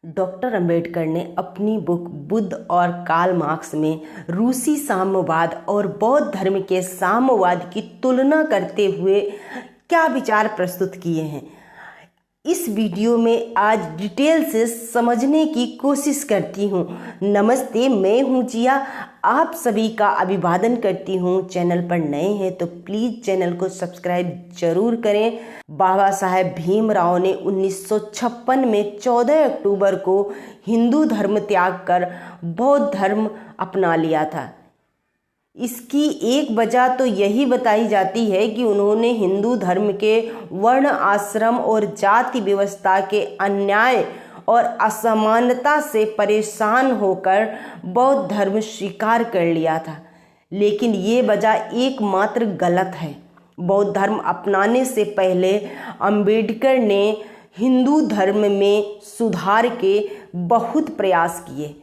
Doctor Ambedkar ने अपनी book Buddha और कार्ल मार्क्स में रूसी साम्यवाद और बौद्ध धर्म के साम्यवाद की तुलना करते हुए क्या विचार प्रस्तुत किए हैं, इस वीडियो में आज डिटेल से समझने की कोशिश करती हूँ। नमस्ते, मैं हूँ जिया, आप सभी का अभिवादन करती हूँ। चैनल पर नए हैं तो प्लीज़ चैनल को सब्सक्राइब जरूर करें। बाबा साहेब भीमराव ने 1956 में 14 अक्टूबर को हिंदू धर्म त्याग कर बौद्ध धर्म अपना लिया था। इसकी एक वजह तो यही बताई जाती है कि उन्होंने हिंदू धर्म के वर्ण आश्रम और जाति व्यवस्था के अन्याय और असमानता से परेशान होकर बौद्ध धर्म स्वीकार कर लिया था। लेकिन ये वजह एकमात्र गलत है। बौद्ध धर्म अपनाने से पहले अंबेडकर ने हिंदू धर्म में सुधार के बहुत प्रयास किए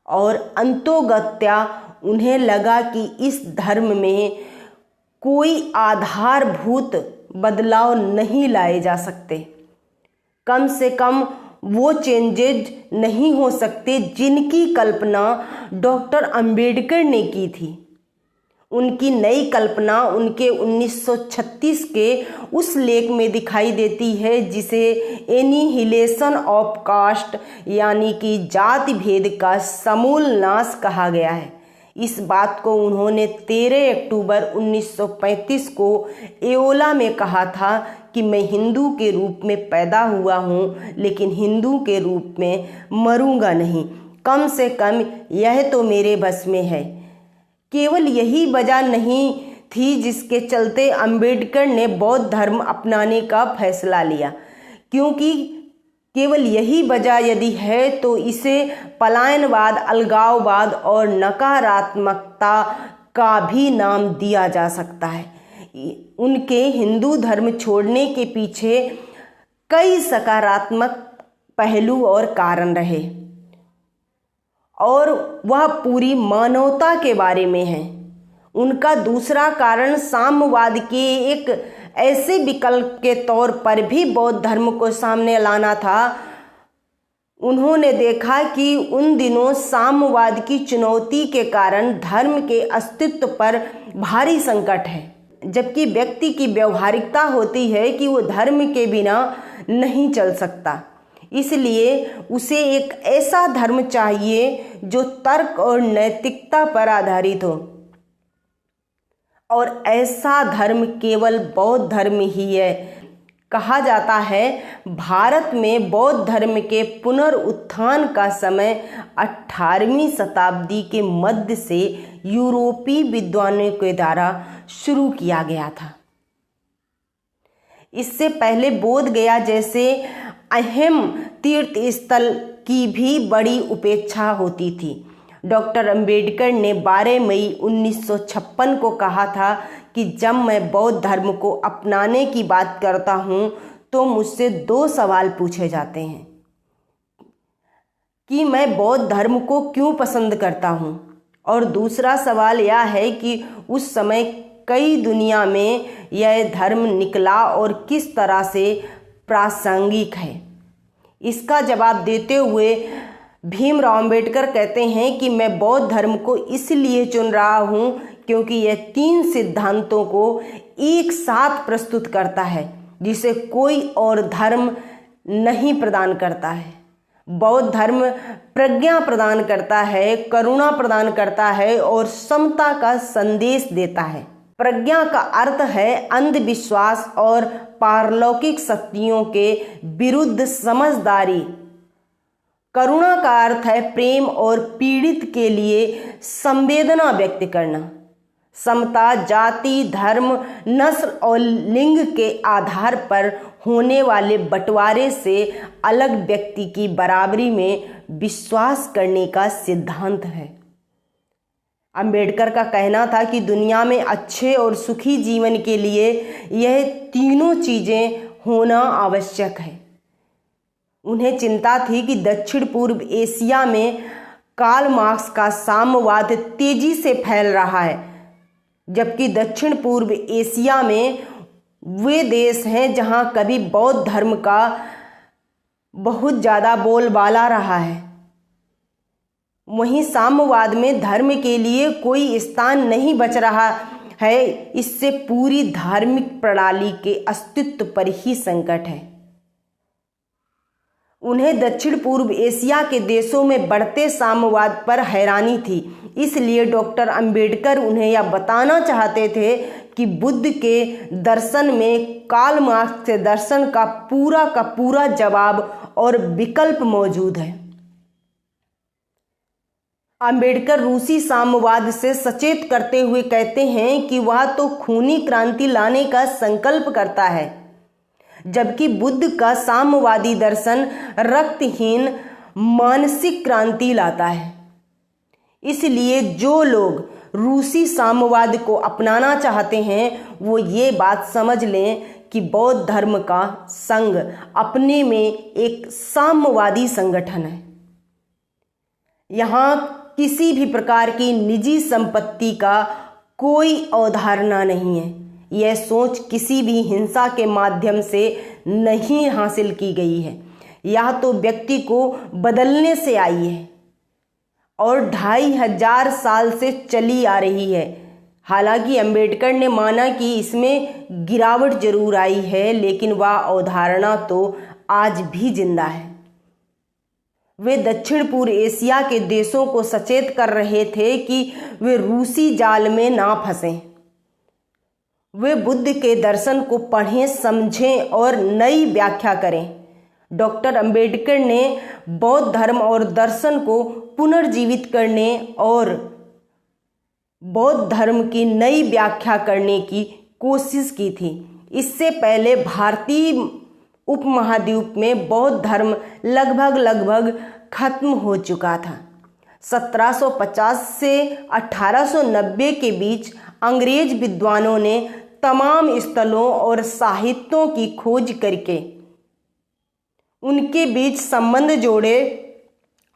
और अंतोगत्या उन्हें लगा कि इस धर्म में कोई आधारभूत बदलाव नहीं लाए जा सकते। कम से कम वो चेंजेज नहीं हो सकते जिनकी कल्पना डॉक्टर अंबेडकर ने की थी। उनकी नई कल्पना उनके 1936 के उस लेख में दिखाई देती है जिसे एनिहिलेशन ऑफ कास्ट यानी कि जाति भेद का समूल नाश कहा गया है। इस बात को उन्होंने 13 अक्टूबर 1935 को एओला में कहा था कि मैं हिंदू के रूप में पैदा हुआ हूँ, लेकिन हिंदू के रूप में मरूंगा नहीं। कम से कम यह तो मेरे बस में है। केवल यही वजह नहीं थी जिसके चलते अंबेडकर ने बौद्ध धर्म अपनाने का फैसला लिया, क्योंकि केवल यही वजह यदि है तो इसे पलायनवाद, अलगाववाद और नकारात्मकता का भी नाम दिया जा सकता है। उनके हिंदू धर्म छोड़ने के पीछे कई सकारात्मक पहलू और कारण रहे और वह पूरी मानवता के बारे में है। उनका दूसरा कारण साम्यवाद के एक ऐसे विकल्प के तौर पर भी बौद्ध धर्म को सामने लाना था। उन्होंने देखा कि उन दिनों साम्यवाद की चुनौती के कारण धर्म के अस्तित्व पर भारी संकट है, जबकि व्यक्ति की व्यवहारिकता होती है कि वो धर्म के बिना नहीं चल सकता। इसलिए उसे एक ऐसा धर्म चाहिए जो तर्क और नैतिकता पर आधारित हो, और ऐसा धर्म केवल बौद्ध धर्म ही है। कहा जाता है भारत में बौद्ध धर्म के पुनरुत्थान का समय 18वीं शताब्दी के मध्य से यूरोपीय विद्वानों के द्वारा शुरू किया गया था। इससे पहले बोध गया जैसे अहम तीर्थ स्थल की भी बड़ी उपेक्षा होती थी। डॉक्टर अंबेडकर ने 12 मई 1956 को कहा था कि जब मैं बौद्ध धर्म को अपनाने की बात करता हूँ तो मुझसे 2 सवाल पूछे जाते हैं कि मैं बौद्ध धर्म को क्यों पसंद करता हूँ, और दूसरा सवाल यह है कि उस समय कई दुनिया में यह धर्म निकला और किस तरह से प्रासंगिक है। इसका जवाब देते हुए भीमराव अंबेडकर कहते हैं कि मैं बौद्ध धर्म को इसलिए चुन रहा हूँ क्योंकि यह 3 सिद्धांतों को एक साथ प्रस्तुत करता है जिसे कोई और धर्म नहीं प्रदान करता है। बौद्ध धर्म प्रज्ञा प्रदान करता है, करुणा प्रदान करता है और समता का संदेश देता है। प्रज्ञा का अर्थ है अंधविश्वास और पारलौकिक शक्तियों के विरुद्ध समझदारी। करुणा का अर्थ है प्रेम और पीड़ित के लिए संवेदना व्यक्त करना। समता जाति, धर्म, नस्ल और लिंग के आधार पर होने वाले बंटवारे से अलग व्यक्ति की बराबरी में विश्वास करने का सिद्धांत है। अंबेडकर का कहना था कि दुनिया में अच्छे और सुखी जीवन के लिए यह तीनों चीज़ें होना आवश्यक है। उन्हें चिंता थी कि दक्षिण पूर्व एशिया में कार्ल मार्क्स का साम्यवाद तेजी से फैल रहा है, जबकि दक्षिण पूर्व एशिया में वे देश हैं जहां कभी बौद्ध धर्म का बहुत ज़्यादा बोलबाला रहा है। वहीं साम्यवाद में धर्म के लिए कोई स्थान नहीं बच रहा है। इससे पूरी धार्मिक प्रणाली के अस्तित्व पर ही संकट है। उन्हें दक्षिण पूर्व एशिया के देशों में बढ़ते साम्यवाद पर हैरानी थी। इसलिए डॉक्टर अंबेडकर उन्हें यह बताना चाहते थे कि बुद्ध के दर्शन में कार्ल मार्क्स के दर्शन का पूरा जवाब और विकल्प मौजूद है। अंबेडकर रूसी साम्यवाद से सचेत करते हुए कहते हैं कि वह तो खूनी क्रांति लाने का संकल्प करता है, जबकि बुद्ध का साम्यवादी दर्शन रक्तहीन मानसिक क्रांति लाता है। इसलिए जो लोग रूसी साम्यवाद को अपनाना चाहते हैं वो ये बात समझ लें कि बौद्ध धर्म का संघ अपने में एक साम्यवादी संगठन है। यहाँ किसी भी प्रकार की निजी संपत्ति का कोई अवधारणा नहीं है। यह सोच किसी भी हिंसा के माध्यम से नहीं हासिल की गई है। यह तो व्यक्ति को बदलने से आई है और 2500 साल से चली आ रही है। हालांकि अंबेडकर ने माना कि इसमें गिरावट जरूर आई है, लेकिन वह अवधारणा तो आज भी जिंदा है। वे दक्षिण पूर्व एशिया के देशों को सचेत कर रहे थे कि वे रूसी जाल में ना फंसें। वे बुद्ध के दर्शन को पढ़ें, समझें और नई व्याख्या करें। डॉक्टर अंबेडकर ने बौद्ध धर्म और दर्शन को पुनर्जीवित करने और बौद्ध धर्म की नई व्याख्या करने की कोशिश की थी। इससे पहले भारतीय उपमहाद्वीप में बौद्ध धर्म लगभग खत्म हो चुका था। 1750 से 1890 के बीच अंग्रेज विद्वानों ने तमाम स्थलों और साहित्यों की खोज करके उनके बीच संबंध जोड़े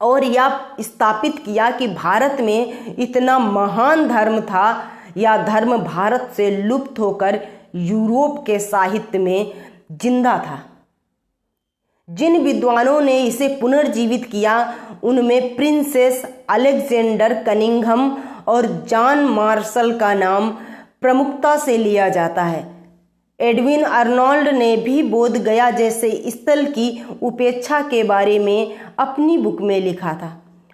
और यह स्थापित किया कि भारत में इतना महान धर्म था। यह धर्म भारत से लुप्त होकर यूरोप के साहित्य में जिंदा था। जिन विद्वानों ने इसे पुनर्जीवित किया उनमें प्रिंसेस अलेक्जेंडर कनिंघम और जॉन मार्शल का नाम प्रमुखता से लिया जाता है। एडविन अर्नोल्ड ने भी बोध गया जैसे स्थल की उपेक्षा के बारे में अपनी बुक में लिखा था।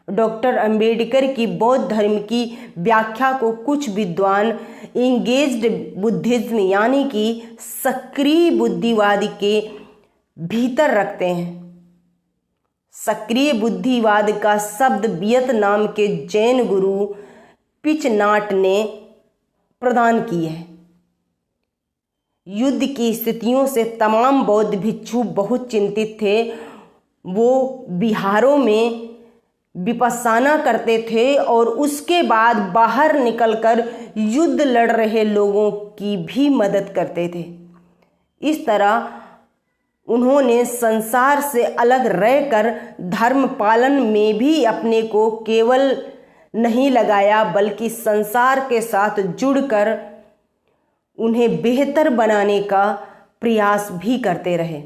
डॉक्टर अंबेडकर की बौद्ध धर्म की व्याख्या को कुछ विद्वान इंगेज्ड बुद्धिज्म यानी कि सक्रिय बुद्धिवाद के भीतर रखते हैं। सक्रिय बुद्धिवाद का शब्द वियतनाम के जैन गुरु पिचनाट ने प्रदान की है। युद्ध की स्थितियों से तमाम बौद्ध भिक्षु बहुत चिंतित थे। वो बिहारों में विपस्साना करते थे और उसके बाद बाहर निकलकर युद्ध लड़ रहे लोगों की भी मदद करते थे। इस तरह उन्होंने संसार से अलग रहकर धर्म पालन में भी अपने को केवल नहीं लगाया, बल्कि संसार के साथ जुड़कर उन्हें बेहतर बनाने का प्रयास भी करते रहे।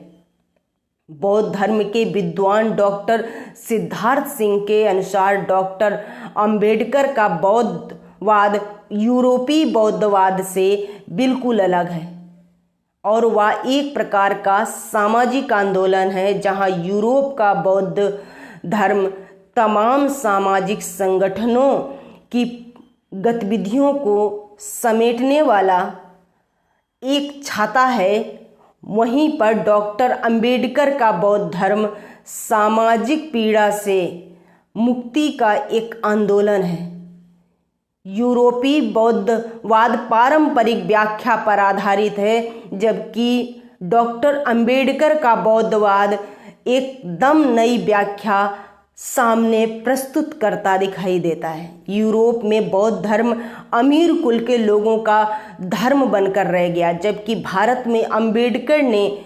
बौद्ध धर्म के विद्वान डॉक्टर सिद्धार्थ सिंह के अनुसार डॉक्टर अंबेडकर का बौद्धवाद यूरोपीय बौद्धवाद से बिल्कुल अलग है और वह एक प्रकार का सामाजिक आंदोलन है, जहां यूरोप का बौद्ध धर्म तमाम सामाजिक संगठनों की गतिविधियों को समेटने वाला एक छाता है। वहीं पर डॉक्टर अंबेडकर का बौद्ध धर्म सामाजिक पीड़ा से मुक्ति का एक आंदोलन है। यूरोपीय बौद्धवाद पारंपरिक व्याख्या पर आधारित है, जबकि डॉक्टर अंबेडकर का बौद्धवाद एकदम नई व्याख्या सामने प्रस्तुत करता दिखाई देता है। यूरोप में बौद्ध धर्म अमीर कुल के लोगों का धर्म बनकर रह गया, जबकि भारत में अंबेडकर ने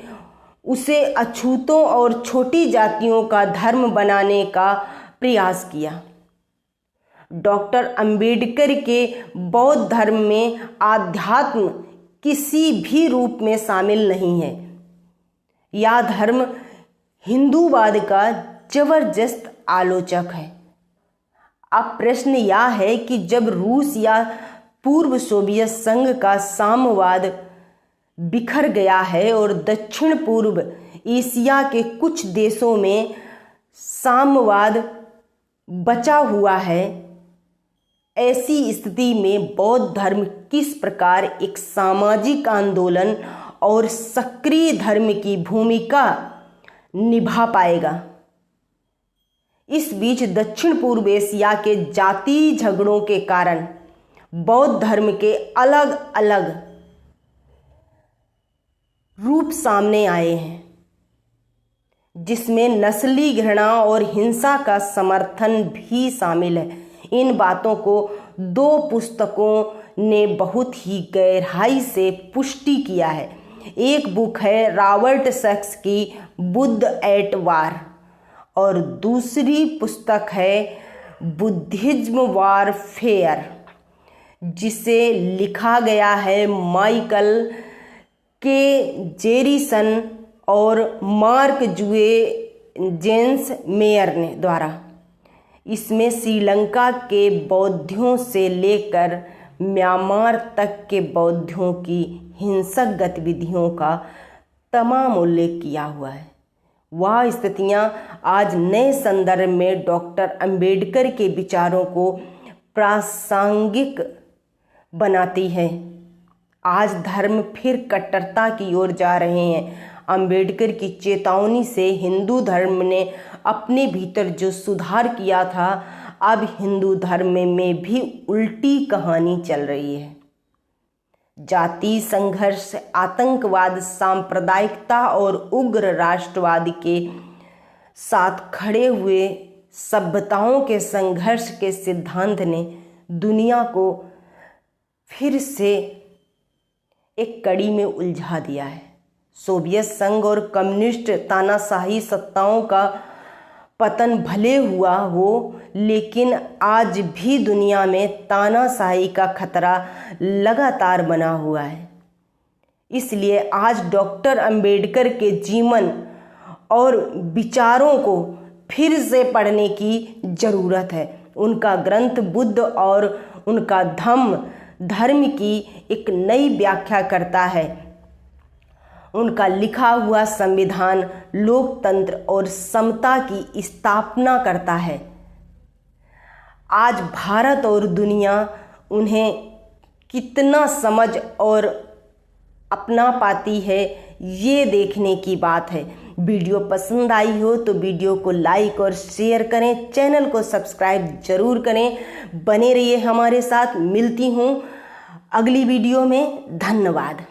उसे अछूतों और छोटी जातियों का धर्म बनाने का प्रयास किया। डॉक्टर अंबेडकर के बौद्ध धर्म में आध्यात्म किसी भी रूप में शामिल नहीं है। यह धर्म हिंदूवाद का जबरदस्त आलोचक है। अब प्रश्न यह है कि जब रूस या पूर्व सोवियत संघ का साम्यवाद बिखर गया है और दक्षिण पूर्व एशिया के कुछ देशों में साम्यवाद बचा हुआ है, ऐसी स्थिति में बौद्ध धर्म किस प्रकार एक सामाजिक आंदोलन और सक्रिय धर्म की भूमिका निभा पाएगा। इस बीच दक्षिण पूर्व एशिया के जातीय झगड़ों के कारण बौद्ध धर्म के अलग अलग रूप सामने आए हैं, जिसमें नस्ली घृणा और हिंसा का समर्थन भी शामिल है। इन बातों को दो पुस्तकों ने बहुत ही गहराई से पुष्टि किया है। एक बुक है रॉबर्ट सैक्स की बुद्ध एट वार और दूसरी पुस्तक है बुद्धिज्म वॉरफेयर, जिसे लिखा गया है माइकल के जेरिसन और मार्क जुए जेम्स मेयर ने द्वारा। इसमें श्रीलंका के बौद्धियों से लेकर म्यांमार तक के बौद्धियों की हिंसक गतिविधियों का तमाम उल्लेख किया हुआ है। वह स्थितियां आज नए संदर्भ में डॉक्टर अंबेडकर के विचारों को प्रासंगिक बनाती है। आज धर्म फिर कट्टरता की ओर जा रहे हैं। अंबेडकर की चेतावनी से हिंदू धर्म ने अपने भीतर जो सुधार किया था, अब हिंदू धर्म में भी उल्टी कहानी चल रही है। जातीय संघर्ष, आतंकवाद, सांप्रदायिकता और उग्र राष्ट्रवाद के साथ खड़े हुए सभ्यताओं के संघर्ष के सिद्धांत ने दुनिया को फिर से एक कड़ी में उलझा दिया है। सोवियत संघ और कम्युनिस्ट तानाशाही सत्ताओं का पतन भले हुआ हो, लेकिन आज भी दुनिया में तानाशाही का खतरा लगातार बना हुआ है। इसलिए आज डॉक्टर अंबेडकर के जीवन और विचारों को फिर से पढ़ने की ज़रूरत है। उनका ग्रंथ बुद्ध और उनका धर्म की एक नई व्याख्या करता है। उनका लिखा हुआ संविधान लोकतंत्र और समता की स्थापना करता है। आज भारत और दुनिया उन्हें कितना समझ और अपना पाती है, ये देखने की बात है। वीडियो पसंद आई हो तो वीडियो को लाइक और शेयर करें, चैनल को सब्सक्राइब जरूर करें। बने रहिए हमारे साथ। मिलती हूँ अगली वीडियो में। धन्यवाद।